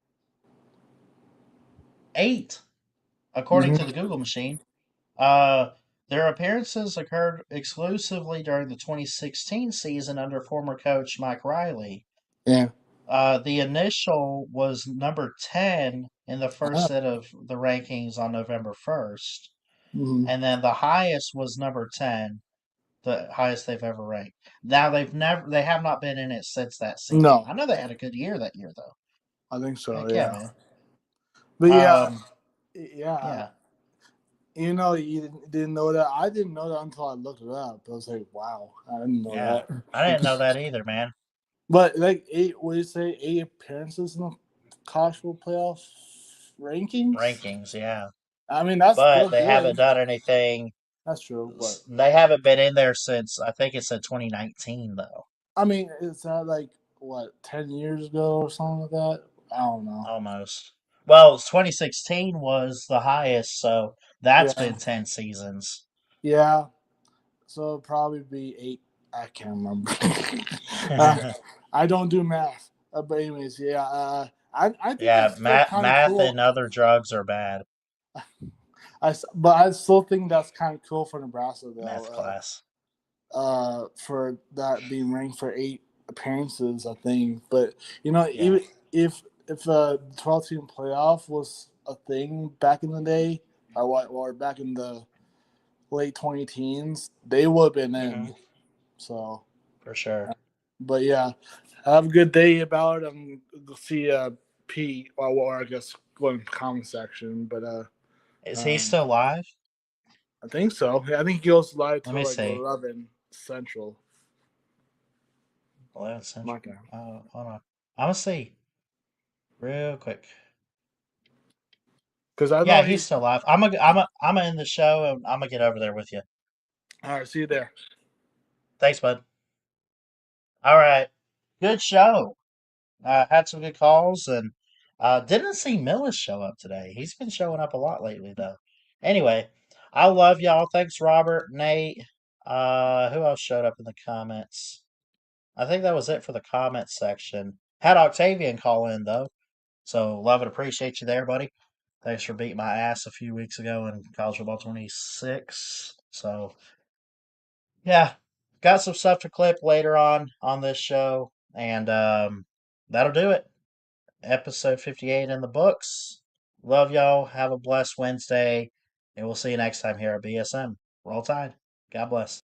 8, according to Mm-hmm. the Google machine. Uh, their appearances occurred exclusively during the 2016 season under former coach Mike Riley. Yeah. The initial was number 10 in the first Ah. set of the rankings on November 1st. Mm-hmm. And then the highest was number 10 the highest they've ever ranked. Now they have not been in it since that season. No, I know they had a good year that year though. I think so. Heck yeah, Yeah, man. but yeah, Um, yeah. yeah, You didn't know that. I didn't know that until I looked it up. I was like, wow, I didn't know yeah. that. I didn't know that either, man. But like what do you say? 8 appearances in the college football playoff rankings. Rankings, yeah. I mean, that's But still they haven't good. done anything. That's true, but They haven't been in there since I think it said 2019 though. I mean, it's not like what 10 years ago or something like that. I don't know. Almost. Well, 2016 was the highest, so that's Yeah, been 10 seasons. yeah. So it'll probably be 8. I can't remember. uh, I don't do math, but anyways, yeah. I think Yeah, that's still kind of math cool. and other drugs are bad. But I still think that's kind of cool for Nebraska Math though. class. For that being ranked for 8 appearances, I think. But Yeah. even if 12-team playoff was a thing back in the day, or back in the late 20 teens, they would have been Hmm. in. So, For sure. but yeah, have a good day, Ballard. I'm gonna see Pete, or I guess go in the comment section. But Is he um, still live? I think so. Yeah, I think he goes live Let till me like see. 11 Central. 11 Central. My time. Hold on. I'm gonna see real quick. Because I Yeah, know he's he's. still live. I'm gonna end the show and I'm gonna get over there with you. All right, see you there. Thanks, bud. All right. Good show. Had some good calls and didn't see Millis show up today. He's been showing up a lot lately, though. Anyway, I love y'all. Thanks, Robert, Nate. Who else showed up in the comments? I think that was it for the comments section. Had Octavian call in, though. So, love and appreciate you there, buddy. Thanks for beating my ass a few weeks ago in College Football 26. So, yeah, got some stuff to clip later on this show. And that'll do it. Episode 58 in the books. Love y'all. Have a blessed Wednesday. And we'll see you next time here at BSM. Roll Tide. God bless.